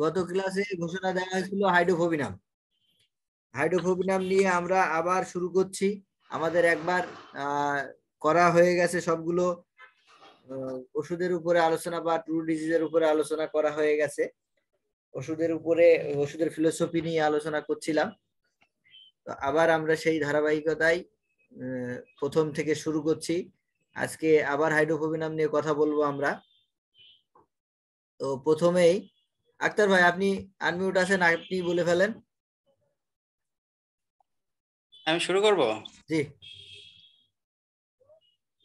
গত ক্লাসে ঘোষণা দেওয়া হয়েছিল হাইড্রোফোবিনাম। হাইড্রোফোবিনাম নিয়ে আমরা আবার শুরু করছি। আমাদের একবার করা হয়ে গেছে সবগুলো ওষুধের উপরে আলোচনা বা ট্রু ডিজিজের উপরে আলোচনা করা হয়ে গেছে। ওষুধের উপরে ওষুধের ফিলোসফি নিয়ে আলোচনা করছিলাম। তো আবার আমরা সেই ধারাবাহিকতায় প্রথম থেকে শুরু করছি। আজকে আবার হাইড্রোফোবিনাম নিয়ে কথা বলবো আমরা। তো প্রথমেই আক্তার ভাই, আপনি আনমিউট আছেন, আপনি বলে ফেলেন। আমি শুরু করব। জি।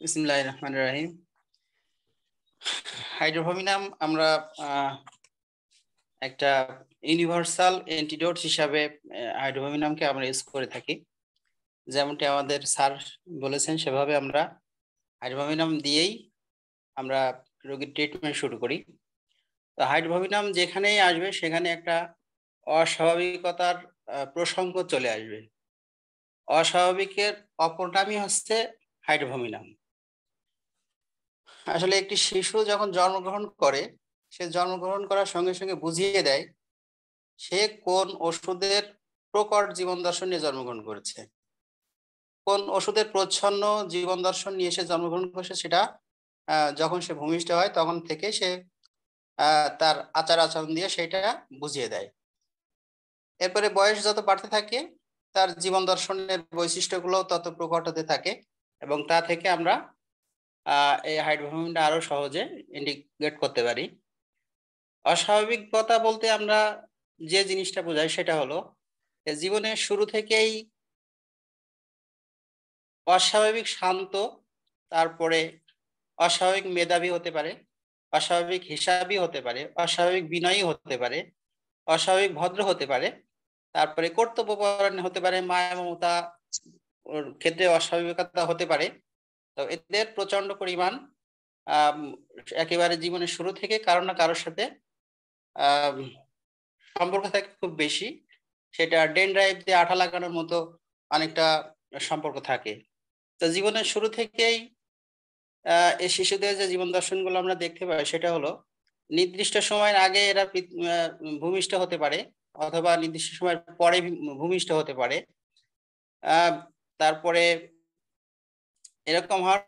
বিসমিল্লাহির রহমানির রহিম। হাইড্রোফোবিনাম আমরা একটা ইউনিভার্সাল অ্যান্টিডোট হিসাবে হাইড্রোফোবিনামকে আমরা ইউজ করে থাকি। যেমনটি আমাদের স্যার বলেছেন সেভাবে আমরা হাইড্রোফোবিনাম দিয়েই আমরা রোগীর ট্রিটমেন্ট শুরু করি। তো হাইড্রোফোবিনাম যেখানেই আসবে সেখানে একটা অস্বাভাবিকতার প্রসঙ্গ চলে আসবে। অস্বাভাবিকের অপর নামই হচ্ছে হাইড্রোফোবিনাম। আসলে একটি শিশু যখন জন্মগ্রহণ করে, সে জন্মগ্রহণ করার সঙ্গে সঙ্গে বুঝিয়ে দেয় সে কোন ওষুধের প্রকট জীবন দর্শন নিয়ে জন্মগ্রহণ করেছে, কোন ওষুধের প্রচ্ছন্ন জীবন দর্শন নিয়ে সে জন্মগ্রহণ করেছে। সেটা যখন সে ভূমিষ্ঠ হয় তখন থেকে সে তার আচার আচরণ দিয়ে সেটা বুঝিয়ে দেয়। এরপরে বয়স যত বাড়তে থাকে তার জীবন দর্শনের বৈশিষ্ট্যগুলো তত প্রকট হতে থাকে এবং তা থেকে আমরা এই হাইড্রোফোবিনামটা আরো সহজে ইন্ডিকেট করতে পারি। অস্বাভাবিকতা বলতে আমরা যে জিনিসটা বোঝাই সেটা হলো জীবনের শুরু থেকেই অস্বাভাবিক শান্ত, তারপরে অস্বাভাবিক মেধাবী হতে পারে, অস্বাভাবিক হিসাবী হতে পারে, অস্বাভাবিক বিনয়ী হতে পারে, অস্বাভাবিক ভদ্র হতে পারে, তারপরে কর্তব্যপরায়ণ হতে পারে, মায়া মমতা ওর ক্ষেত্রে অস্বাভাবিকতা হতে পারে। তো এদের প্রচন্ড পরিমাণ একেবারে জীবনের শুরু থেকে কারো না কারোর সাথে সম্পর্ক থাকে খুব বেশি। সেটা ডেনড্রাইভ দিয়ে আঠা লাগানোর মতো অনেকটা সম্পর্ক থাকে। তো জীবনের শুরু থেকেই এই শিশুদের যে জীবন দর্শনগুলো আমরা দেখতে পাই সেটা হলো নির্দিষ্ট সময়ের আগে এরা ভূমিষ্ঠ হতে পারে অথবা নির্দিষ্ট সময়ের পরে ভূমিষ্ঠ হতে পারে। তারপরে এরকম হওয়ার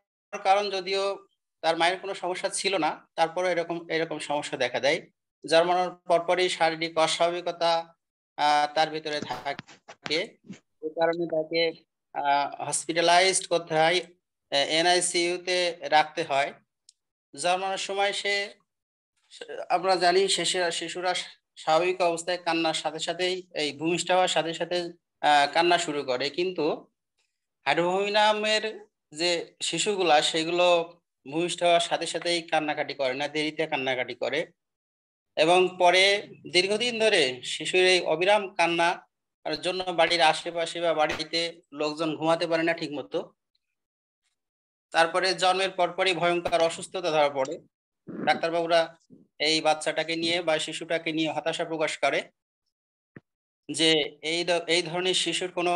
কারণ যদিও তার মায়ের কোনো সমস্যা ছিল না, তারপরে এরকম এরকম সমস্যা দেখা দেয়। জন্মানোর পরপরই শারীরিক অস্বাভাবিকতা তার ভিতরে থাকে, যে কারণে তাকে হসপিটালাইজড করতে হয়, এনআইসিইউতে রাখতে হয়। জন্মানোর সময় আমরা জানি শিশুরা স্বাভাবিক অবস্থায় কান্নার সাথে সাথেই এই ভূমিষ্ঠ হওয়ার সাথে সাথে কান্না শুরু করে, কিন্তু হাইড্রোফোবিনামের যে শিশুগুলা সেগুলো ভূমিষ্ঠ হওয়ার সাথে সাথেই কান্নাকাটি করে না, দেরিতে কান্নাকাটি করে এবং পরে দীর্ঘদিন ধরে শিশুর এই অবিরাম কান্না জন্য বাড়ির আশেপাশে বা বাড়িতে লোকজন ঘুমাতে পারে না ঠিক মতো। তারপরে জন্মের পরপরই ভয়ঙ্কর অসুস্থতা ধরা পড়ে। ডাক্তারবাবুরা এই বাচ্চাটাকে নিয়ে বা শিশুটাকে নিয়ে হতাশা প্রকাশ করে যে এই ধরনের শিশুর কোনো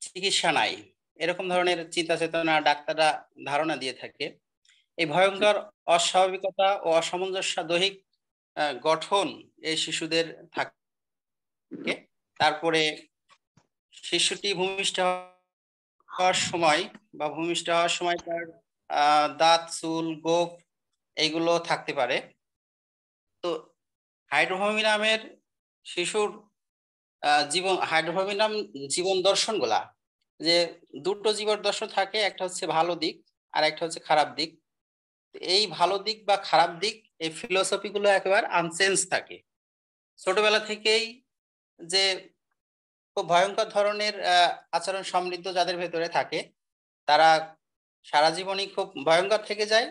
চিকিৎসা নাই, এরকম ধরনের চিন্তা চেতনা ডাক্তাররা ধারণা দিয়ে থাকে। এই ভয়ঙ্কর অস্বাভাবিকতা ও অসামঞ্জস্য দৈহিক গঠন এই শিশুদের থাকে। তারপরে শিশুটি ভূমিষ্ঠ হওয়ার সময় বা ভূমিষ্ঠ হওয়ার সময় তার দাঁত, চুল, গোঁফ এইগুলো থাকতে পারে। তো হাইড্রোফোবিনামের শিশুর হাইড্রোফোবিনাম জীবন দর্শন গুলা, যে দুটো জীবন দর্শন থাকে, একটা হচ্ছে ভালো দিক আর একটা হচ্ছে খারাপ দিক। এই ভালো দিক বা খারাপ দিক এই ফিলোসফি গুলো একেবারে আনচেঞ্জ থাকে। ছোটবেলা থেকেই যে খুব ভয়ঙ্কর ধরনের আচরণ সমৃদ্ধ যাদের ভেতরে থাকে তারা সারা জীবনই খুব ভয়ঙ্কর থেকে যায়,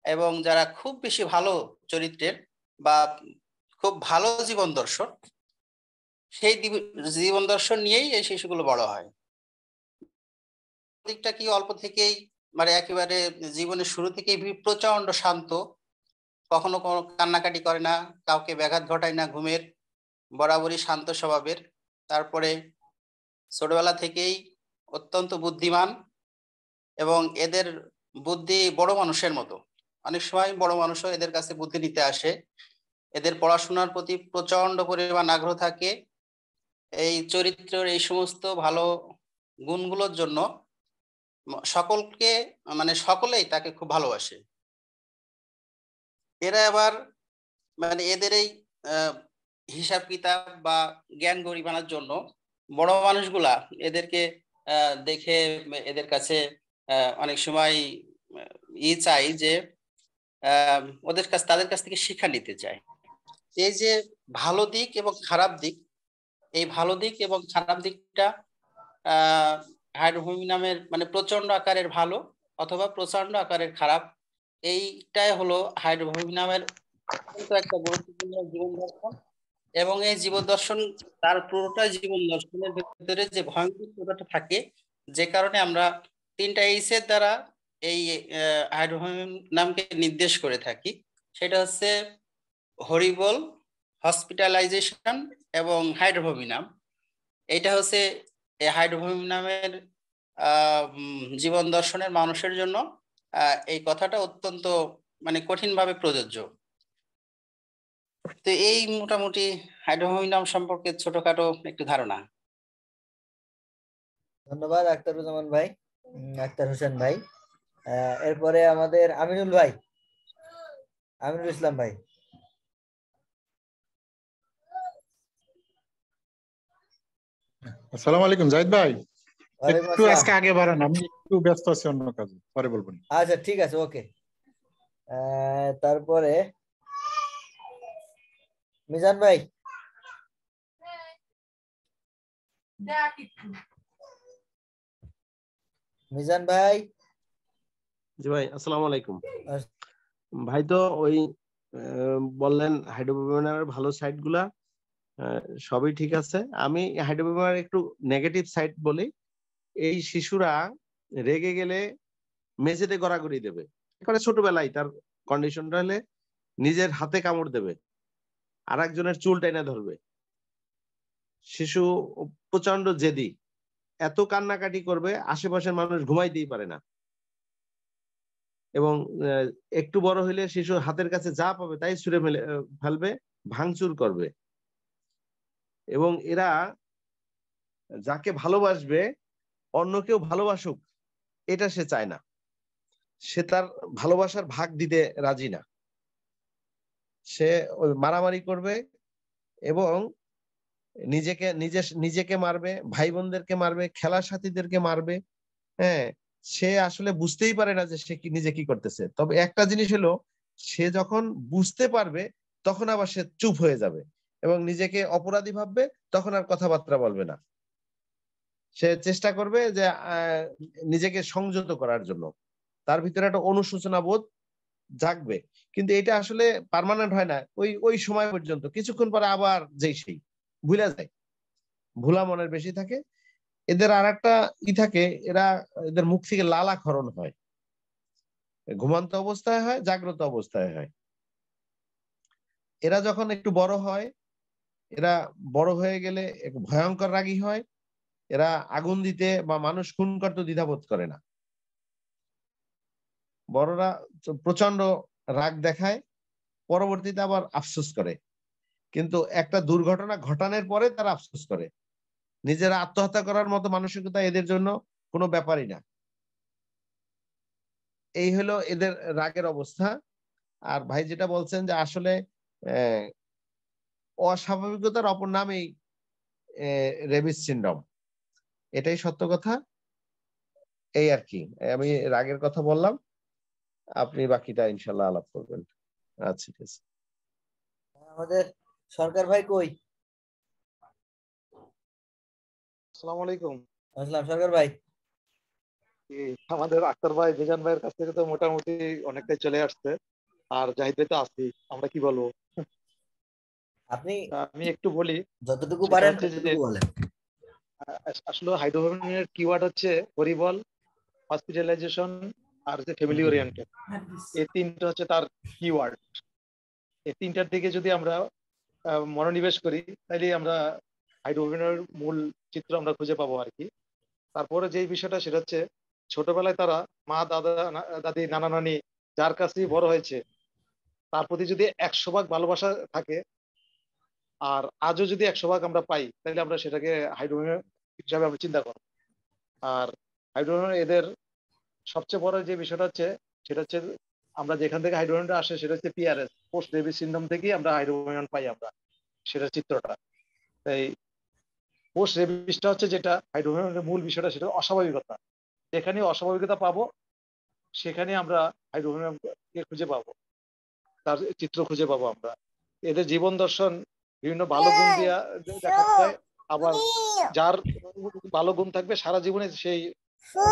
এবং যারা খুব বেশি ভালো চরিত্রের বা খুব ভালো জীবন দর্শন, সেই জীবন দর্শন নিয়েই এই শিশুগুলো বড় হয়। দিকটা কি অল্প থেকেই মানে একেবারে জীবনের শুরু থেকেই প্রচন্ড শান্ত, কখনো কোনো কান্নাকাটি করে না, কাউকে ব্যাঘাত ঘটায় না, ঘুমের, বরাবরই শান্ত স্বভাবের। তারপরে ছোটবেলা থেকেই অত্যন্ত বুদ্ধিমান এবং এদের বুদ্ধি বড় মানুষের মতো, অনেক সময় বড় মানুষও এদের কাছে বুদ্ধি নিতে আসে। এদের পড়াশোনার প্রতি প্রচন্ড পরিমাণ আগ্রহ থাকে। এই চরিত্রের এই সমস্ত ভালো গুণগুলোর জন্য সকলকে মানে সকলেই তাকে খুব ভালোবাসে। এরা আবার মানে এদের এই হিসাব কিতাব বা জ্ঞান গরিমানার জন্য বড় মানুষগুলা এদেরকে দেখে এদের কাছে অনেক সময় চাই যে তাদের কাছ থেকে শিক্ষা নিতে চায়। এই যে ভালো দিক এবং খারাপ দিক, এই ভালো দিক এবং খারাপ দিকটা হাইড্রোভূমি নামের মানে প্রচন্ড আকারের ভালো অথবা প্রচন্ড আকারের খারাপ, এইটাই হলো হাইড্রোভূমি নামের একটা গুরুত্বপূর্ণ জীবন দর্শন। এবং এই জীবন দর্শন তার পুরোটা জীবন দর্শনের ভেতরে যে ভয়ঙ্করতা থাকে, যে কারণে আমরা 3টা এইচ এর দ্বারা এই হাইড্রোভূমি নামকে নির্দেশ করে থাকি। সেটা হচ্ছে হরিবল, হসপিটালাইজেশন এবং হাইড্রোভূমি নাম। এইটা হচ্ছে এই হাইড্রোভূমি নামের জীবন দর্শনের মানুষের জন্য এই কথাটা অত্যন্ত মানে কঠিনভাবে প্রযোজ্য। তো এই মোটামুটি হাইড্রোভূমি নাম সম্পর্কে ছোটখাটো একটু ধারণা। ধন্যবাদ আখতারুজ্জামান ভাই, আখতার হোসেন ভাই। এরপরে আমাদের আমিনুল ভাই, আমিনুল ইসলাম ভাই। আসসালামু আলাইকুম জাহিদ ভাই। ওয়ালাইকুম একটু আসসালাম। আজকে আগে বাড়ান, আমি একটু ব্যস্ত আছি অন্য কাজে, পরে বলবেন। আচ্ছা ঠিক আছে, ওকে। তারপরে মিজান ভাই। মিজান ভাই। জি ভাই, আসসালামু আলাইকুম। ভাই তো ওই বললেন হাইড্রোবিমানের ভালো সাইড গুলা সবই ঠিক আছে। আমি হাইড্রোবিমানের একটু নেগেটিভ সাইড বলি। এই শিশুরা রেগে গেলে মেঝেতে গড়াগড়ি দেবে, একেবারে ছোটবেলায় তার কন্ডিশনটা হলে নিজের হাতে কামড় দেবে, আর একজনের চুল টেনে ধরবে। শিশু প্রচন্ড জেদি, এত কান্নাকাটি করবে আশেপাশের মানুষ ঘুমাইতেই পারে না। এবং একটু বড় হইলে শিশু হাতের কাছে যা পাবে তাই ছুঁড়ে ফেলবে, ভাঙচুর করবে। এবং এরা যাকে ভালোবাসবে অন্য কেউ ভালোবাসুক এটা সে চায় না, সে তার ভালোবাসার ভাগ দিতে রাজি না। সে ওই মারামারি করবে এবং নিজেকে মারবে, ভাই বোনদেরকে মারবে, খেলার সাথীদেরকে মারবে। হ্যাঁ, সে আসলে বুঝতেই পারে না যে সে নিজে কি করতেছে। তবে একটা জিনিস হলো, সে যখন বুঝতে পারবে তখন আবার সে চুপ হয়ে যাবে এবং নিজেকে অপরাধী ভাববে, তখন আর কথাবার্তা বলবে না। সে চেষ্টা করবে যে নিজেকে সংযত করার জন্য, তার ভিতরে একটা অনুশোচনা বোধ জাগবে। কিন্তু এটা আসলে পার্মানেন্ট হয় না, ওই সময় পর্যন্ত। কিছুক্ষণ পরে আবার যেই সেই ভুলা যায়, ভোলা মনের বেশি থাকে। এদের আর একটা থাকে, এদের মুখ থেকে লালা ক্ষরণ হয়, ঘুমন্ত অবস্থায় হয়, জাগ্রত অবস্থায় হয়। এরা যখন একটু বড় হয়, এরা বড় হয়ে গেলে ভয়ঙ্কর রাগী হয়। এরা আগুন দিতে বা মানুষ খুন করতে দ্বিধাবোধ করে না। বড়রা প্রচন্ড রাগ দেখায়, পরবর্তীতে আবার আফসোস করে। কিন্তু একটা দুর্ঘটনা ঘটানোর পরে তারা আফসোস করে। নিজেরা আত্মহত্যা করার মতো মানসিকতা এদের জন্য কোনো ব্যাপারই না। এই হলো এদের রাগের অবস্থা। আর ভাই যেটা বলছেন যে আসলে অস্বাভাবিকতার অপর নামেই রেবিস সিনড্রোম, এটাই সত্য কথা। এই আর কি, আমি রাগের কথা বললাম, আপনি বাকিটা ইনশাল্লাহ আলাপ করবেন। আচ্ছা ঠিক আছে। আমাদের সরকার ভাই কই? আসসালামু আলাইকুম। আসসালাম সরকার ভাই। আমাদের আক্তার ভাই, মিজান ভাইয়ের কাছ থেকে তো মোটামুটি অনেকটাই চলে আসছে, আর জাহিদ ভাই তো আছি, আমরা কি বলবো। আপনি আমি একটু বলি, যতটুকু সেটা পারেন হচ্ছে যে ততটুকু বলেন। আসলে হাইড্রোভূমির কিওয়ার্ড হচ্ছে হরিবল, হসপিটালাইজেশন আর হচ্ছে ফ্যামিলি ওরিয়েন্টেড। এই তিনটা হচ্ছে তার কিওয়ার্ড। এই তিনটার দিকে যদি আমরা মনোনিবেশ করি, তাইলে আমরা হাইড্রোভূমির মূল চিত্র আমরা খুঁজে পাবো আর কি। তারপরে যে বিষয়টা, সেটা হচ্ছে ছোটবেলায় তারা মা, দাদা, দাদি, নানা, নানি যার কাছেই বড় হয়েছে, তার প্রতি যদি 100 ভাগ ভালোবাসা থাকে, আর আজও যদি 100 ভাগ আমরা পাই, তাহলে আমরা সেটাকে হাইড্রোজেন হিসাবে আমরা চিন্তা করব। আর হাইড্রোজেন এদের সবচেয়ে বড় যে বিষয়টা হচ্ছে, সেটা হচ্ছে আমরা যেখান থেকে হাইড্রোজেনটা আসে সেটা হচ্ছে পিআরএস, পোস্ট রেবিস সিনড্রোম থেকেই আমরা হাইড্রোজেন পাই আমরা, সেটা চিত্রটা। তাই পোস্ট রেবিসটা হচ্ছে যেটা হাইড্রোজেনের মূল বিষয়টা, সেটা অস্বাভাবিকতা। যেখানে অস্বাভাবিকতা পাবো সেখানে আমরা হাইড্রোজেনকে খুঁজে পাবো, তার চিত্র খুঁজে পাবো আমরা। এদের জীবন দর্শন বিভিন্ন ভালো গুণ দিয়া দেখা যায়, আবার যার ভালো গুণ থাকবে সারা জীবনে সেই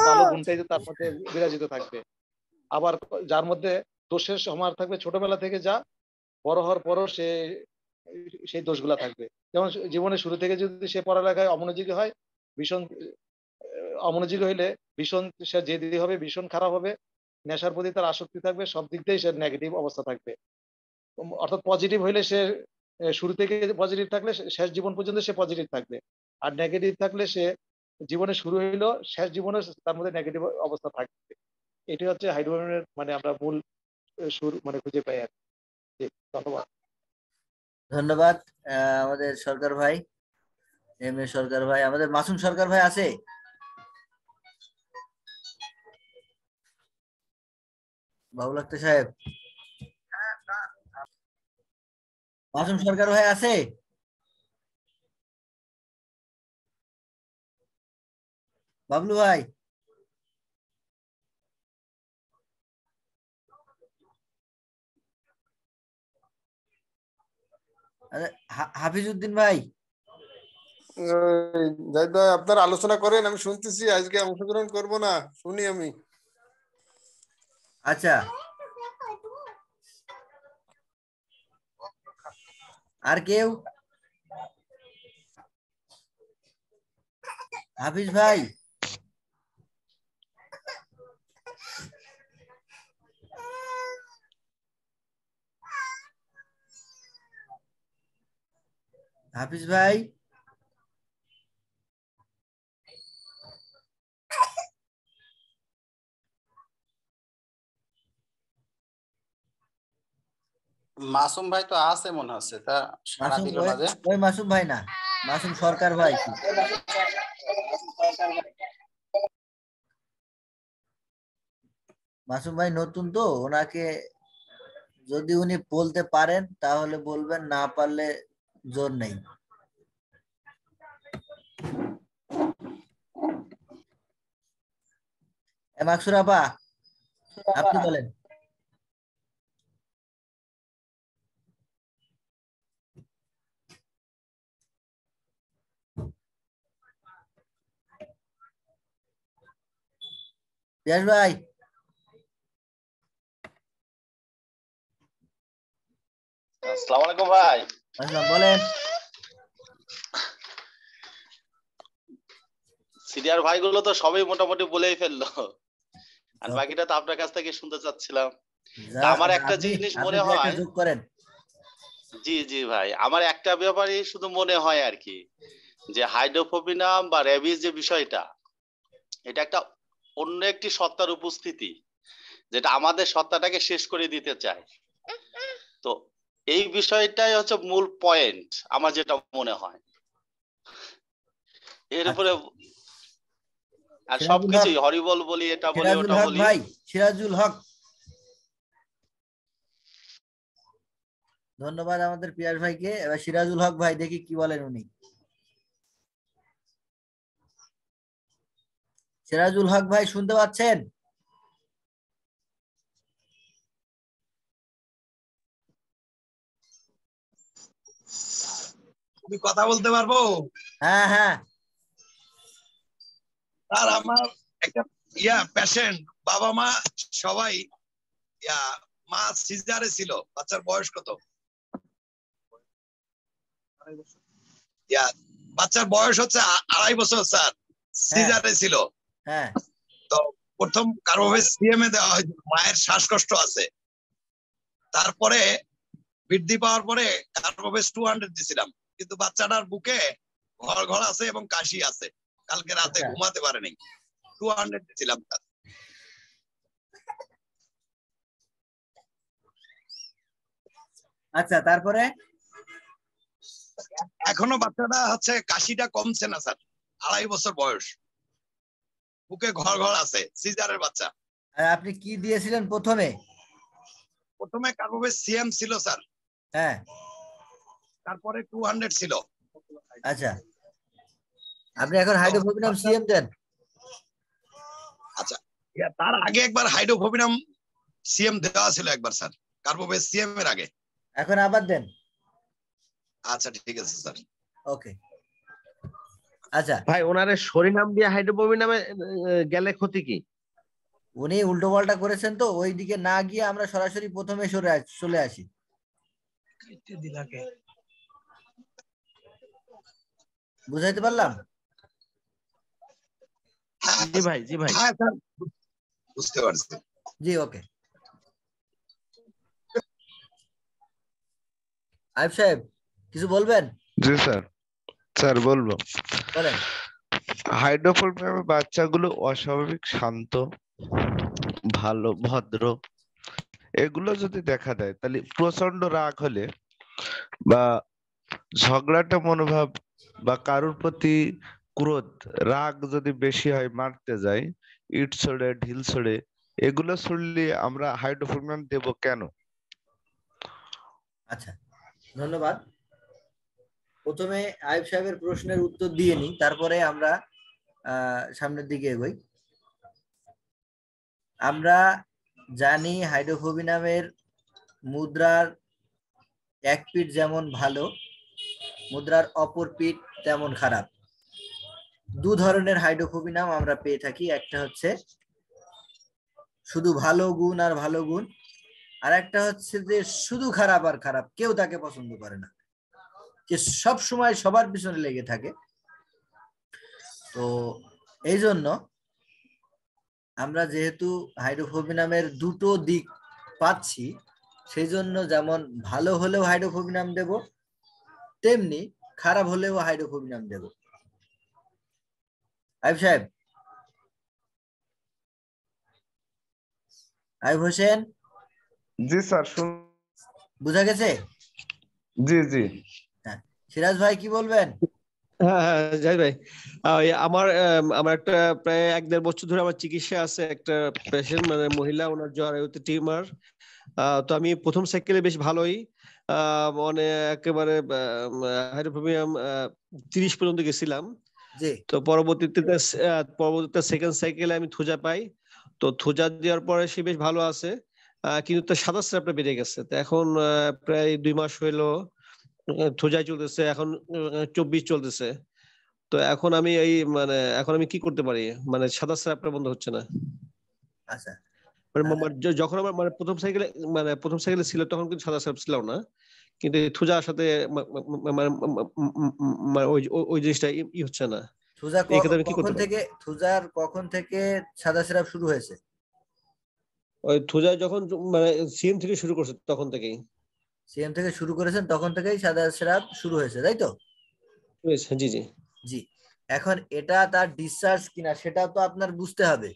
ভালো গুণটাই তার মধ্যে বিরাজিত থাকবে। আবার যার মধ্যে দোষের সমাহার থাকবে ছোটবেলা থেকে, যা বড় হওয়ার পরও সে সেই দোষগুলা থাকবে। যেমন জীবনের শুরু থেকে যদি সে পড়ালেখায় অমনোযোগী হয়, ভীষণ অমনোযোগী হইলে ভীষণ সে জেদি হবে, ভীষণ খারাপ হবে, নেশার প্রতি তার আসক্তি থাকবে, সব দিক দিয়ে সে নেগেটিভ অবস্থা থাকবে। অর্থাৎ পজিটিভ হইলে সে শুরু থেকে পজিটিভ থাকলে শেষ জীবন পর্যন্ত সে পজিটিভ থাকবে, আর নেগেটিভ থাকলে সে জীবনে শুরু হইলো শেষ জীবনে তার মধ্যে নেগেটিভ অবস্থা থাকবে। এটি হচ্ছে হাইড্রোজেনের মানে আমরা মূল সুর মানে খুঁজে পাই আর কি। ধন্যবাদ। ধন্যবাদ আমাদের সরকার ভাই, এম এ সরকার ভাই। আমাদের মাসুম সরকার ভাই আছে? বাবুল আক্তার সাহেব, মাসুম সরকার ভাই আছে? বাবলু ভাই, হাফিজউদ্দিন ভাই, জাহিদ ভাই আপনার আলোচনা করেন, আমি শুনতেছি। আজকে অংশগ্রহণ করব না, শুনি আমি। আচ্ছা, আর কেউ? হাফিজ ভাই, হাফিজ ভাই, মাসুম ভাই তো আছে মনে হচ্ছে, তা সাড়া মাসুম দিল না যে। ওই মাসুম ভাই না, মাসুম সরকার ভাই। মাসুম ভাই নতুন তো, ওনাকে যদি উনি বলতে পারেন তাহলে বলবেন, না পারলে জোর নেই। মাকসুর আপা, আপনি বলেন। পিয়াস ভাই, আসসালামু আলাইকুম ভাই। আসসালাম, বলেন। সিনিয়র ভাইগুলো তো সবই মোটামুটি বলেই ফেললো, আর বাকিটা তো আপনার কাছ থেকে শুনতে চাচ্ছিলাম। তা আমার একটা জিনিস মনে হয়, যোগ করেন। জি জি ভাই, আমার একটা ব্যাপারই শুধু মনে হয় আর কি, যে হাইড্রোফোবিনাম বা রেবিস যে বিষয়টা, এটা একটা অন্য একটি সত্তার উপস্থিতি, যেটা আমাদের সত্তাটাকে শেষ করে দিতে চায়। তো এই বিষয়টাই হচ্ছে মূল পয়েন্ট আমার যেটা মনে হয়। এর উপরে আর সবকিছুই হরিবল বলি, এটা বলি, ওটা বলি। ভাই সিরাজুল হক, ধন্যবাদ আমাদের পিয়াস ভাইকে। এবার সিরাজুল হক ভাই, দেখি কি বলেন উনি। সিরাজুল হক ভাই, শুনতে পাচ্ছেন? আমি কথা বলতে পারবো? হ্যাঁ হ্যাঁ। আর আমার একটা পেশেন্ট, বাবা মা সবাই মা সিজারে ছিল। বাচ্চার বয়স কত? বাচ্চার বয়স হচ্ছে 2.5 বছর স্যার, সিজারে ছিল। হ্যাঁ, তো প্রথম কার্বোভেজ সিএমএ দেওয়া হয়েছিল, মায়ের শ্বাসকষ্ট আছে। তারপরে বৃদ্ধি পাওয়ার পরে কার্বোভেজ 200 দিছিলাম, কিন্তু বাচ্চাটার বুকে ঘর আছে এবং কাশি আছে, কালকে রাতে ঘুমাতে পারেনি। 200 দিছিলাম। আচ্ছা, তারপরে এখনো বাচ্চাটা হচ্ছে কাশিটা কমছে না স্যার, 2.5 বছর বয়স, বুকে ঘর ঘর আছে, সিজারের বাচ্চা। আর আপনি কি দিয়েছিলেন প্রথমে? প্রথমে কার্বোভেজ সিএম ছিল স্যার, হ্যাঁ, তারপরে 200 ছিল। আচ্ছা, আপনি এখন হাইড্রোফোবিনাম সিএম দেন? আচ্ছা, তার আগে একবার হাইড্রোফোবিনাম সিএম দেওয়া ছিল একবার স্যার, কার্বোভেজ সিএম এর আগে। এখন আবার দেন? আচ্ছা ঠিক আছে স্যার। ওকে, আচ্ছা। ভাই ওনারে সরিনাম দিয়ে হাইড্রোফোবিনামে গেলে ক্ষতি কি? উনি উল্টো পাল্টা করেছেন, তো ওই দিকে না গিয়ে আমরা সরাসরি প্রথমে চলে আসি। বুঝাইতে পারলাম? জি ভাই, জি ভাই। হ্যাঁ স্যার, বুঝতে পারছি। জি, ওকে। আইব সাহেব কিছু বলবেন? জি স্যার, স্যার বলবো। বলেন। হাইড্রোফোবিয়ামের বাচ্চাগুলো অস্বাভাবিক শান্ত, ভালো, ভদ্র, এগুলো যদি দেখা দেয় তাহলে প্রচন্ড রাগ হলে বা ঝগড়াটা মনোভাব বা কারোর প্রতি ক্রোধ, রাগ যদি বেশি হয়, মারতে যায়, ইট ছড়ে, ঢিল ছড়ে, এগুলো ছড়লে আমরা হাইড্রোফোবিয়াম দেব কেন? আচ্ছা, ধন্যবাদ। প্রথমে আইব সাহেবের প্রশ্নের উত্তর দিয়ে নিই, তারপরে আমরা সামনের দিকে এগোই। আমরা জানি হাইড্রোফোবিনামের মুদ্রার এক পিঠ যেমন ভালো, মুদ্রার অপর পিঠ তেমন খারাপ। দু ধরনের হাইড্রোফোবিনাম আমরা পেয়ে থাকি, একটা হচ্ছে শুধু ভালো গুণ আর ভালো গুণ, আর একটা হচ্ছে যে শুধু খারাপ আর খারাপ, কেউ তাকে পছন্দ করে না, যে সব সময় সবার পিছনে লেগে থাকে। তো এই জন্য আমরা যেহেতু হাইড্রোফোবিনামের দুটো দিক পাচ্ছি, সেই জন্য যেমন ভালো হলেও হাইড্রোফোবিনাম দেব, তেমনি খারাপ হলেও হাইড্রোফোবিনাম দেব। আইব সাহেব, আইব হোসেন। জি স্যার, বুঝা গেছে? জি জি। হ্যাঁ, সিরাজ ভাই কি বলবেন? হ্যাঁ হ্যাঁ যাই ভাই, আমার আমার একটা প্রায় 1-1.5 বছর ধরে আমার চিকিৎসা আছে একটা পেশেন্ট, মানে মহিলা, ওনার জরায়ুতে টিউমার। তো আমি প্রথম সাইকেলে বেশ ভালোই, মানে একেবারে হাইড্রোফোবিয়াম 30 পর্যন্ত গেছিলাম। তো পরবর্তীতে সেকেন্ড সাইকেলে আমি থুজা পাই, তো থুজা দেওয়ার পরে সে বেশ ভালো আছে, কিন্তু তার সাদা স্রাবটা বেড়ে গেছে। তো এখন প্রায় 2 মাস হইলো থুজাই চলতেছে, এখন 24 চলতেছে। তো এখন আমি এখন আমি কি করতে পারি, মানে সাদা স্রাবটা বন্ধ হচ্ছে না। আচ্ছা, যখন আমার প্রথম সাইকেলে ছিল তখন কিন্তু সাদা স্রাব ছিল না, কিন্তু থুজার সাথে ওই জিনিসটা ই হচ্ছে না। থুজা কখন থেকে সাদা স্রাব শুরু হয়েছে? ওই থুজা যখন মানে সিএম থেকে শুরু করছে তখন থেকেই। সিএম থেকে শুরু করেছেন তখন থেকেই সাদা স্রাব শুরু হয়েছে, তাই তো? জি জি জি। এখন এটা তার ডিসচার্জ কিনা সেটা তো আপনার বুঝতে হবে।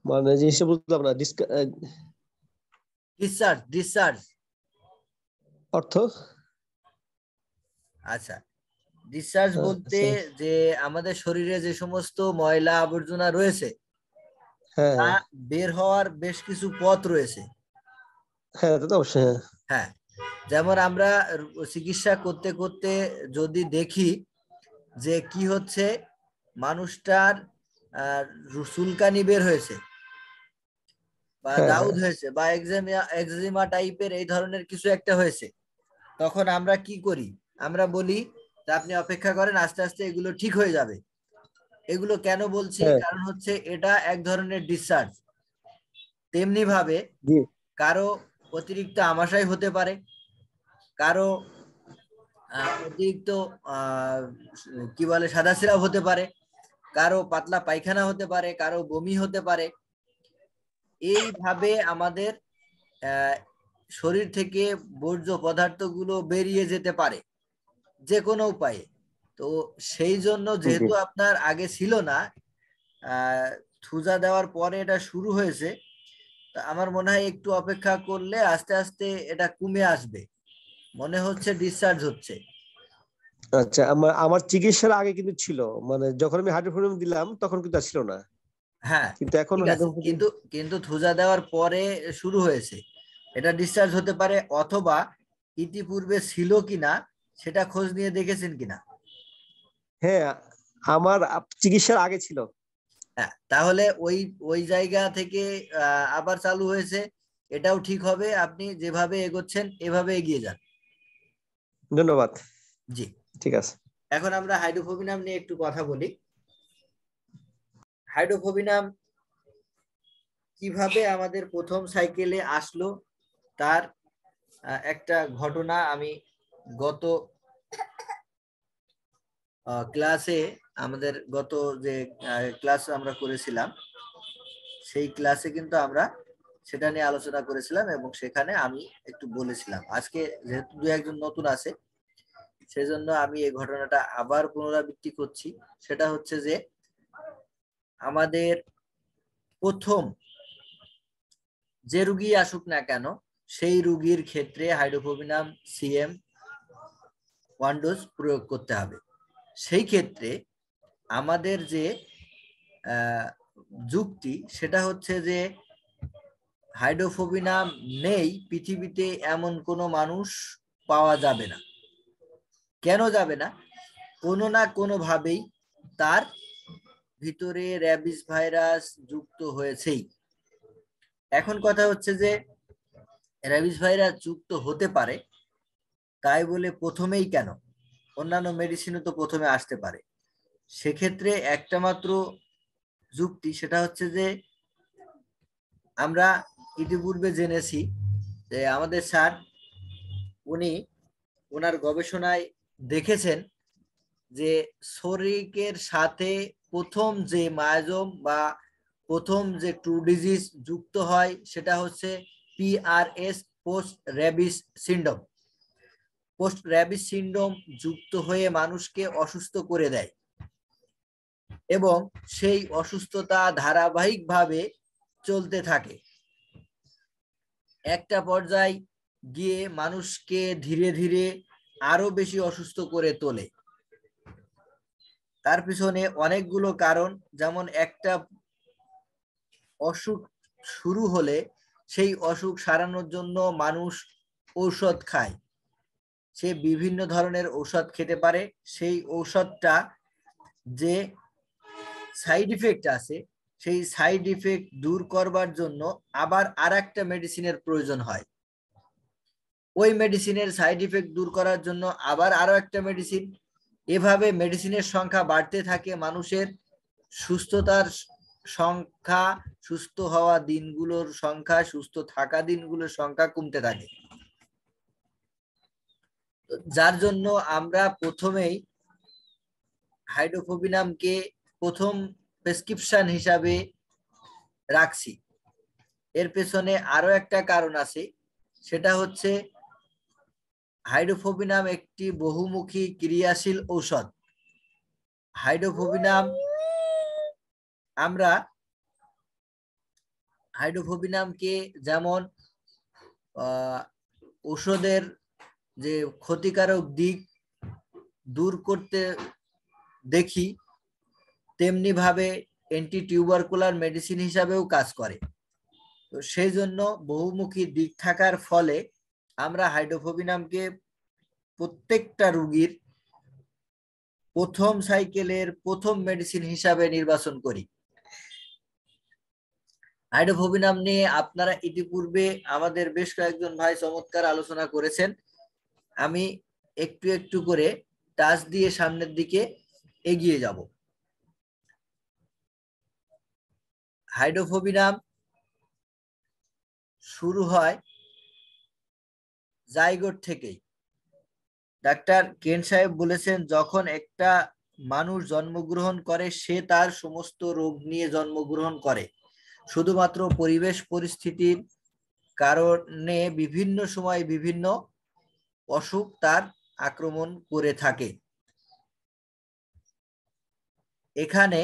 মানে জিনিসটা বুঝলাম না। ডিসচার্জ অর্থ? আচ্ছা, ডিসচার্জ বলতে যে আমাদের শরীরে যে সমস্ত ময়লা আবর্জনা রয়েছে তা বের হওয়ার বেশ কিছু পথ রয়েছে। হ্যাঁ, তা তো অবশ্যই। হ্যাঁ, যেমন আমরা চিকিৎসা করতে করতে যদি দেখি যে কি হচ্ছে, মানুষটার চুলকানি বের হয়েছে বা দাউদ হয়েছে বা একজিমা টাইপের এই ধরনের কিছু একটা হয়েছে, তখন আমরা কি করি? আমরা বলি যে আপনি অপেক্ষা করেন, আস্তে আস্তে এগুলো ঠিক হয়ে যাবে। এগুলো কেন বলছি? কারণ হচ্ছে এটা এক ধরনের ডিসচার্জ। তেমনি ভাবে কারো অতিরিক্ত আমাশয় হতে পারে, কারো অতিরিক্ত কি বলে সাদা স্রাব হতে পারে, কারো পাতলা পায়খানা হতে পারে, কারো বমি হতে পারে। এইভাবে আমাদের শরীর থেকে বর্জ্য পদার্থগুলো বেরিয়ে যেতে পারে যে কোনো উপায়ে। তো সেই জন্য যেহেতু আপনার আগে ছিল না, থুজা দেওয়ার পরে এটা শুরু হয়েছে, তো আমার মনে হয় একটু অপেক্ষা করলে আস্তে আস্তে এটা কমে আসবে, মনে হচ্ছে ডিসচার্জ হচ্ছে। আচ্ছা, আমার চিকিৎসার আগে কিন্তু ছিল, মানে যখন আমি হাইড্রোফোনিয়াম দিলাম তখন কিন্তু আর ছিল না, হ্যাঁ কিন্তু এখন ঠিক আছে, কিন্তু কিন্তু থুজা দেওয়ার পরে শুরু হয়েছে, এটা ডিসচার্জ হতে পারে, অথবা ইতিপূর্বে ছিল কিনা সেটা খোঁজ নিয়ে দেখেছেন কিনা। হ্যাঁ, আমার চিকিৎসার আগে ছিল। হ্যাঁ, তাহলে ওই ওই জায়গা থেকে আবার চালু হয়েছে, এটাও ঠিক হবে। আপনি যেভাবে এগোচ্ছেন এভাবে এগিয়ে যান। ধন্যবাদ। জি ঠিক আছে। এখন আমরা হাইড্রোফোবিনাম নিয়ে একটু কথা বলি। হাইড্রোফোবিনাম কিভাবে আমাদের প্রথম সাইকেলে আসলো তার একটা ঘটনা আমি গত ক্লাসে, আমাদের গত যে ক্লাস আমরা করেছিলাম সেই ক্লাসে কিন্তু আমরা সেটা নিয়ে আলোচনা করেছিলাম, এবং সেখানে আমি একটু বলেছিলাম। আজকে যেহেতু দু একজন নতুন আছে সেজন্য আমি এই ঘটনাটা আবার পুনরাবৃত্তি করছি। সেটা হচ্ছে যে আমাদের প্রথম যে রুগী আসুক না কেন সেই রুগীর ক্ষেত্রে হাইড্রোফোবিনাম সিএম 1 ডোজ প্রয়োগ করতে হবে। সেই ক্ষেত্রে আমাদের যে যুক্তি সেটা হচ্ছে যে হাইড্রোফোবিনাম নেই পৃথিবীতে এমন কোনো মানুষ পাওয়া যাবে না। কেন যাবে না? কোনো না কোনো ভাবেই তার ভিতরে র্যাবিস ভাইরাস যুক্ত হয়েছেই। এখন কথা হচ্ছে যে র্যাবিস ভাইরাস যুক্ত হতে পারে, তাই বলে প্রথমেই কেন? অন্যান্য মেডিসিনও তো প্রথমে আসতে পারে। সেক্ষেত্রে একটা মাত্র যুক্তি, সেটা হচ্ছে যে আমরা ইতিপূর্বে জেনেছি যে আমাদের স্যার উনি ওনার গবেষণায় দেখেছেন যে শরীরের সাথে প্রথম যে মায়োজোম বা প্রথম যে ট্রু ডিজিজ যুক্ত হয় সেটা হচ্ছে PRS, post rabies syndrome. Post rabies syndrome যুক্ত হয়ে মানুষকে অসুস্থ করে দেয়, এবং সেই অসুস্থতা ধারাবাহিকভাবে চলতে থাকে। একটা পর্যায়ে গিয়ে মানুষকে ধীরে ধীরে আরো বেশি অসুস্থ করে তোলে। তার পিছনে অনেকগুলো কারণ, যেমন একটা অসুখ শুরু হলে সেই অসুখ সারানোর জন্য মানুষ ঔষধ খায়। সে বিভিন্ন ধরনের ঔষধ খেতে পারে, সেই ঔষধটা যে সাইড ইফেক্ট আছে সেই সাইড ইফেক্ট দূর করবার জন্য আবার আরেকটা মেডিসিনের প্রয়োজন হয়। ওই মেডিসিনের সাইড ইফেক্ট দূর করার জন্য আবার আরো একটা মেডিসিন। এভাবে মেডিসিনের সংখ্যা বাড়তে থাকে, মানুষের সুস্থতার সংখ্যা, সুস্থ হওয়া দিনগুলোর সংখ্যা, সুস্থ থাকা দিনগুলোর সংখ্যা কমতে থাকে। যার জন্য আমরা প্রথমেই হাইড্রোফোবিনামকে প্রথম প্রেসক্রিপশন হিসাবে রাখছি। এর পেছনে আরো একটা কারণ আছে, সেটা হচ্ছে হাইড্রোফোবিনাম একটি বহুমুখী ক্রিয়াশীল ঔষধ। হাইড্রোফোবিনাম আমরা হাইড্রোফোবিনামকে যেমন ঔষধের যে ক্ষতিকারক দিক দূর করতে দেখি, তেমনি ভাবে অ্যান্টি টিউবারকুলার মেডিসিন হিসাবেও কাজ করে। তো সেই জন্য বহুমুখী দিক থাকার ফলে আমরা হাইড্রোফোবিনামকে প্রত্যেকটা রোগীর প্রথম সাইকেলের প্রথম মেডিসিন হিসাবে নির্বাচন করি। হাইড্রোফোবিনাম নিয়ে আপনারা ইতিপূর্বে আমাদের বেশ কয়েকজন ভাই চমৎকার আলোচনা করেছেন। আমি একটু একটু করে টাচ দিয়ে সামনের দিকে এগিয়ে যাব। হাইড্রোফোবিনাম শুরু হয় জাইগোট থেকেই। ডাক্তার কেন সাহেব বলেছেন, যখন একটা মানুষ জন্মগ্রহণ করে সে তার সমস্ত রোগ নিয়ে জন্মগ্রহণ করে, শুধুমাত্র পরিবেশ পরিস্থিতির কারণে বিভিন্ন সময় বিভিন্ন অসুখ তার আক্রমণ করে থাকে। এখানে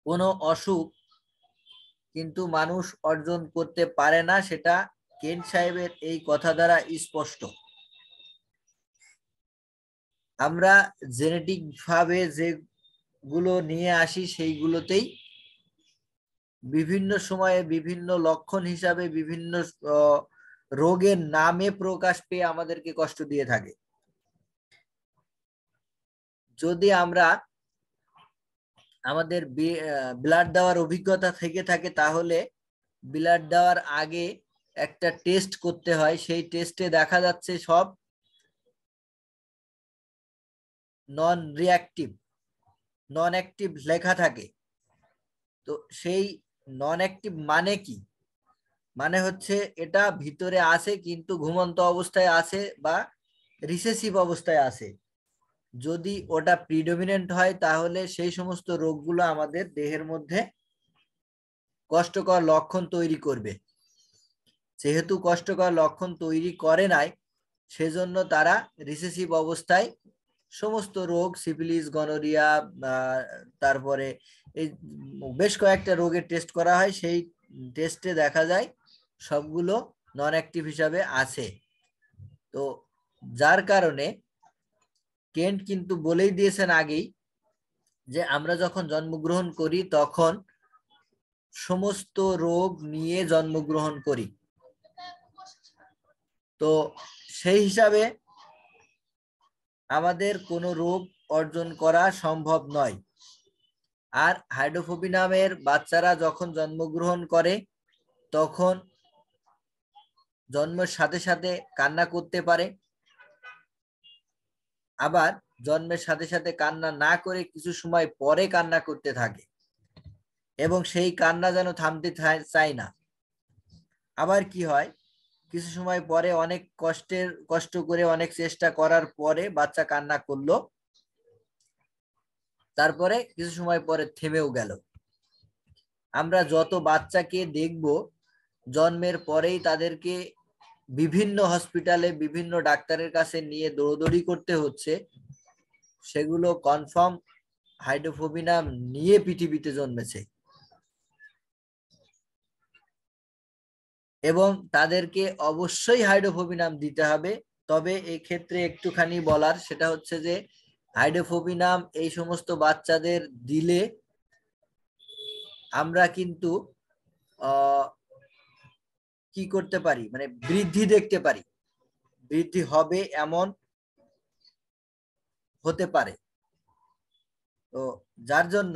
কোনো অসুখ কিন্তু মানুষ অর্জন করতে পারে না, সেটা কেন্ট সাহেবের এই কথা দ্বারা স্পষ্ট। আমরা জেনেটিক ভাবে যেগুলো নিয়ে আসি সেইগুলোতেই বিভিন্ন সময়ে বিভিন্ন লক্ষণ হিসাবে বিভিন্ন রোগের নামে প্রকাশ পেয়ে আমাদেরকে কষ্ট দিয়ে থাকে। যদি আমরা আমাদের ব্লাড দেওয়ার অভিজ্ঞতা থেকে থাকে তাহলে ব্লাড দেওয়ার আগে একটা টেস্ট করতে হয়, সেই টেস্টে দেখা যাচ্ছে সব নন অ্যাক্টিভ লেখা থাকে। তো সেই নন অ্যাক্টিভ মানে কি? মানে হচ্ছে এটা ভিতরে আছে কিন্তু ঘুমন্ত অবস্থায় আছে বা রিসেসিভ অবস্থায় আছে। যদি ওটা প্রিডমিনেন্ট হয় তাহলে সেই সমস্ত রোগগুলো আমাদের দেহের মধ্যে কষ্টকর লক্ষণ তৈরি করবে। যেহেতু কষ্টকর লক্ষণ তৈরি করে নাই, সেজন্য তারা রিসেসিভ অবস্থায় সমস্ত রোগ, সিফিলিস, গনোরিয়া, তারপরে এই বেশ কয়েকটা রোগের টেস্ট করা হয়, সেই টেস্টে দেখা যায় সবগুলো নন অ্যাক্টিভ হিসাবে আছে। তো যার কারণে কেন্ট কিন্তু বলেই দিয়েছেন আগেই যে আমরা যখন জন্মগ্রহণ করি তখন সমস্ত রোগ নিয়ে জন্মগ্রহণ করি। তো সেই হিসাবে আমাদের কোনো রোগ অর্জন করা সম্ভব নয়। আর হাইড্রোফোবিনামের বাচ্চারা যখন জন্মগ্রহণ করে তখন জন্মের সাথে সাথে কান্না করতে পারে, আবার জন্মের সাথে সাথে কান্না না করে কিছু সময় পরে কান্না করতে থাকে এবং সেই কান্না যেন থামতে চায় না। আবার কি হয়, কিছু সময় পরে অনেক কষ্ট করে অনেক চেষ্টা করার পরে বাচ্চা কান্না করলো, তারপরে কিছু সময় পরে থেমেও গেল। আমরা যত বাচ্চাকে দেখব জন্মের পরেই তাদেরকে বিভিন্ন হসপিটালে বিভিন্ন ডাক্তারের কাছে নিয়ে দৌড়দৌড়ি করতে হচ্ছে, সেগুলো কনফার্ম হাইড্রোফোবিনাম নিয়ে পৃথিবীতে জন্মেছে। এবং তাদেরকে অবশ্যই হাইড্রোফোবিনাম দিতে হবে। তবে এই ক্ষেত্রে একটুখানি বলার, সেটা হচ্ছে যে হাইড্রোফোবিনাম এই সমস্ত বাচ্চাদের দিলে আমরা কিন্তু কি করতে পারি, মানে বৃদ্ধি দেখতে পারি, বৃদ্ধি হবে এমন হতে পারে। তো যার জন্য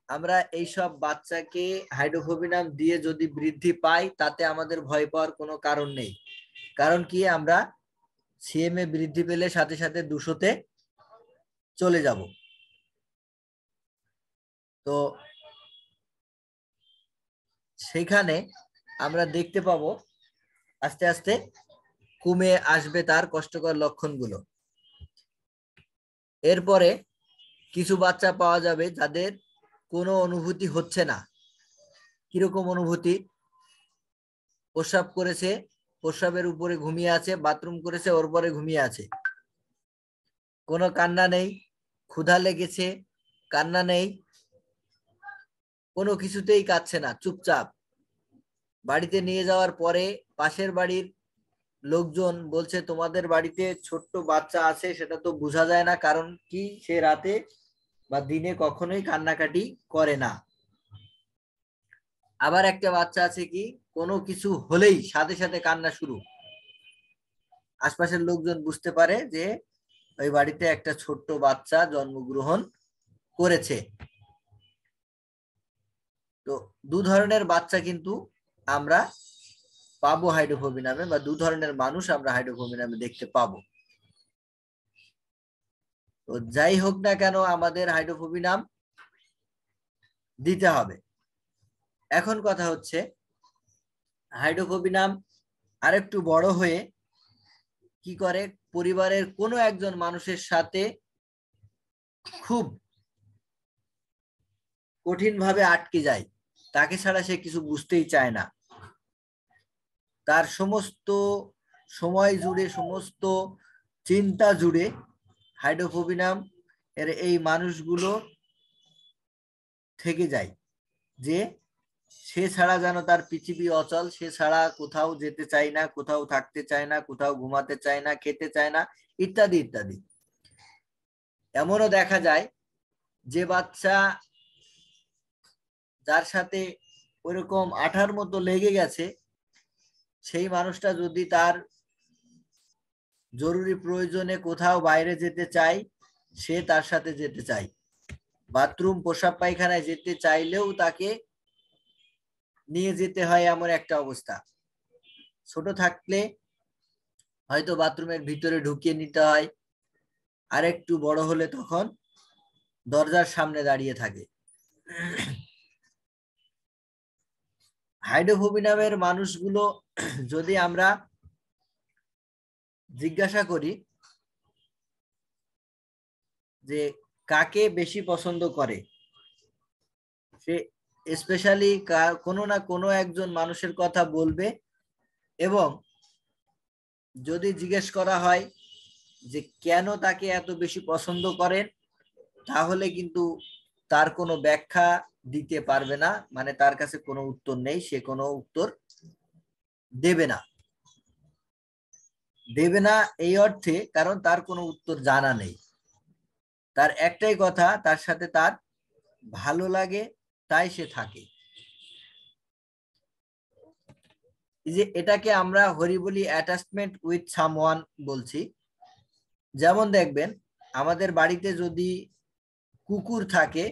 আমরা এইসব বাচ্চাকে হাইড্রোফোবিনাম দিয়ে যদি বৃদ্ধি পাই তাতে আমাদের ভয় পাওয়ার কোনো কারণ নেই। কারণ কি, আমরা সিএমএ বৃদ্ধি পেলে সাথে সাথে 200-তে চলে যাব। তো সেখানে আমরা দেখতে পাবো আস্তে আস্তে কমে আসবে তার কষ্টকর লক্ষণগুলো। এরপরে কিছু বাচ্চা পাওয়া যাবে যাদের কোনো অনুভূতি হচ্ছে না। কিরকম অনুভূতি? প্রস্রাব করেছে, প্রস্রাবের উপরে ঘুমিয়ে আছে, বাথরুম করেছে, ওর পরে ঘুমিয়ে আছে, কোনো কান্না নেই। ক্ষুধা লেগেছে, কান্না নেই, কোনো কিছুতেই কাঁদছে না, চুপচাপ। বাড়িতে নিয়ে যাওয়ার পরে পাশের বাড়ির লোকজন বলছে তোমাদের বাড়িতে ছোট্ট বাচ্চা আছে, সেটা তো বোঝা যায় না, কারণ কি সে রাতে বা দিনে কখনোই কান্নাকাটি করে না। আবার একটা বাচ্চা আছে কি কোনো কিছু হলেই সাথে সাথে কান্না শুরু। আশপাশের লোকজন বুঝতে পারে যে ওই বাড়িতে একটা ছোট্ট বাচ্চা জন্মগ্রহণ করেছে। তো দু ধরনের বাচ্চা কিন্তু আমরা পাবো হাইড্রোফোবিনামে, বা দু ধরনের মানুষ আমরা হাইড্রোফোবিনামে দেখতে পাবো। তো যাই হোক না কেন আমাদের হাইড্রোফোবিনাম দিতে হবে। এখন কথা হচ্ছে হাইড্রোফোবিনাম আরেকটু বড় হয়ে কি করে, পরিবারের কোনো একজন মানুষের সাথে খুব কঠিনভাবে আটকে যায়, তাকে ছাড়া সে কিছু বুঝতেই চায় না। তার সমস্ত সময় জুড়ে, সমস্ত চিন্তা জুড়ে হাইড্রোফোবিনাম এই মানুষগুলো থেকে যায়, যে সে ছাড়া যেন তার পৃথিবী অচল, সে ছাড়া কোথাও যেতে চায় না, কোথাও থাকতে চায় না, কোথাও ঘুমাতে চায় না, খেতে চায় না, ইত্যাদি ইত্যাদি। এমনও দেখা যায় যে বাচ্চা যার সাথে ওইরকম আঠার মতো লেগে গেছে, সেই মানুষটা যদি তার জরুরি প্রয়োজনে কোথাও বাইরে যেতে চায়, সে তার সাথে যেতে চায়। বাথরুম প্রস্রাব পায়খানায় যেতে চাইলেও তাকে নিয়ে যেতে হয়, এমন একটা অবস্থা। ছোট থাকলে হয়তো বাথরুমের ভিতরে ঢুকিয়ে নিতে হয়, আর একটু বড় হলে তখন দরজার সামনে দাঁড়িয়ে থাকে। হাইড্রোফোবিনামের মানুষগুলো যদি আমরা জিজ্ঞাসা করি যে কাকে বেশি পছন্দ করে, সে স্পেশালি কোনো না কোনো একজন মানুষের কথা বলবে। এবং যদি জিজ্ঞেস করা হয় যে কেন তাকে এত বেশি পছন্দ করেন, তাহলে কিন্তু তার কোনো ব্যাখ্যা দিতে পারবে না, মানে তার কাছে কোনো উত্তর নেই, সে কোনো উত্তর দেবে না। দেবে না এই অর্থে কারণ তার কোনো উত্তর জানা নেই। তার একটাই কথা, তার সাথে তার ভালো লাগে, তাই সে থাকে। যে এটাকে আমরা হরিবলি অ্যাটাচমেন্ট উইথ সামওয়ান বলছি। যেমন দেখবেন আমাদের বাড়িতে যদি কুকুর থাকে,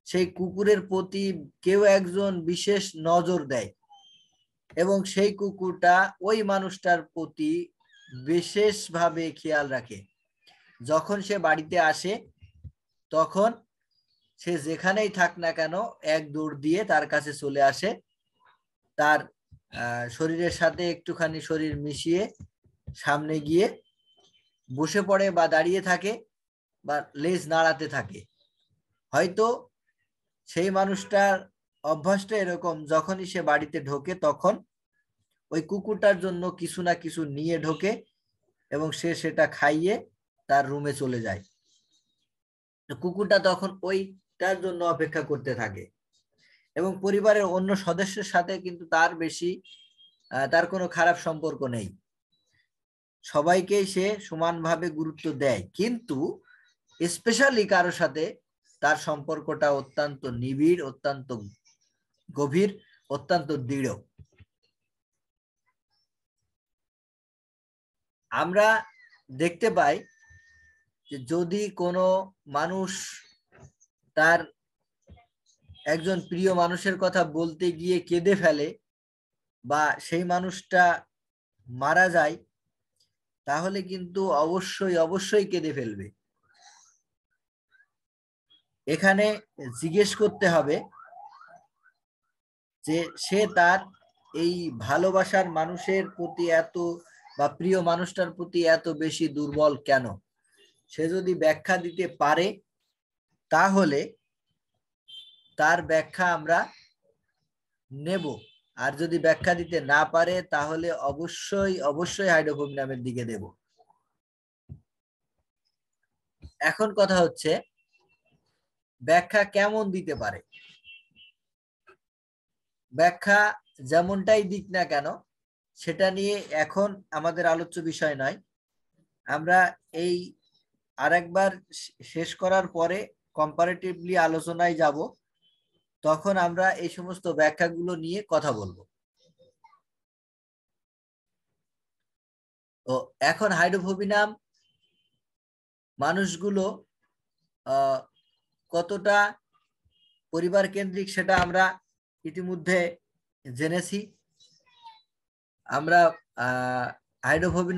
সেই কুকুরের প্রতি কেউ একজন বিশেষ নজর দেয় এবং সেই কুকুরটা ওই মানুষটার প্রতি বিশেষভাবে খেয়াল রাখে। যখন সে বাড়িতে আসে তখন সে যেখানেই থাক না কেন এক দৌড় দিয়ে তার কাছে চলে আসে, তার শরীরের সাথে একটুখানি শরীর মিশিয়ে সামনে গিয়ে বসে পড়ে বা দাঁড়িয়ে থাকে বা লেজ নাড়াতে থাকে। হয়তো সেই মানুষটার অভ্যাসটা এরকম, যখনই সে বাড়িতে ঢোকে তখন ওই কুকুরটার জন্য কিছু না কিছু নিয়ে ঢোকে এবং সে সেটা খাইয়ে তার রুমে চলে যায়। কুকুরটা তখন ওইটার জন্য অপেক্ষা করতে থাকে এবং পরিবারের অন্য সদস্যের সাথে কিন্তু তার কোনো খারাপ সম্পর্ক নেই, সবাইকেই সে সমানভাবে গুরুত্ব দেয়। কিন্তু স্পেশালি কারো সাথে তার সম্পর্কটা অত্যন্ত নিবিড়, অত্যন্ত গভীর, অত্যন্ত দৃঢ়। আমরা দেখতে পাই যে যদি কোনো মানুষ তার একজন প্রিয় মানুষের কথা বলতে গিয়ে কেঁদে ফেলে বা সেই মানুষটা মারা যায়, তাহলে কিন্তু অবশ্যই অবশ্যই কেঁদে ফেলবে। এখানে জিজ্ঞেস করতে হবে যে সে তার এই ভালোবাসার মানুষের প্রতি এত বা প্রিয় মানুষটার প্রতি এত বেশি দুর্বল কেন। সে যদি ব্যাখ্যা দিতে পারে তাহলে তার ব্যাখ্যা আমরা নেব, আর যদি ব্যাখ্যা দিতে না পারে তাহলে অবশ্যই অবশ্যই হাইড্রোফোবিনামের দিকে দেব। এখন কথা হচ্ছে ব্যাখ্যা কেমন দিতে পারে। ব্যাখ্যা যেমনটাই দিক না কেন সেটা নিয়ে এখন আমাদের আলোচ্য বিষয় নয়। আমরা এই আরেকবার শেষ করার পরে কম্পারেটিভলি আলোচনায় যাব, তখন আমরা এই সমস্ত ব্যাখ্যাগুলো নিয়ে কথা বলবো। তো এখন হাইড্রোফোবিনাম মানুষগুলো কতটা পরিবার কেন্দ্রিক সেটা আমরা ইতিমধ্যে জেনেছি। আমরা হাইড্রোফোবিনাম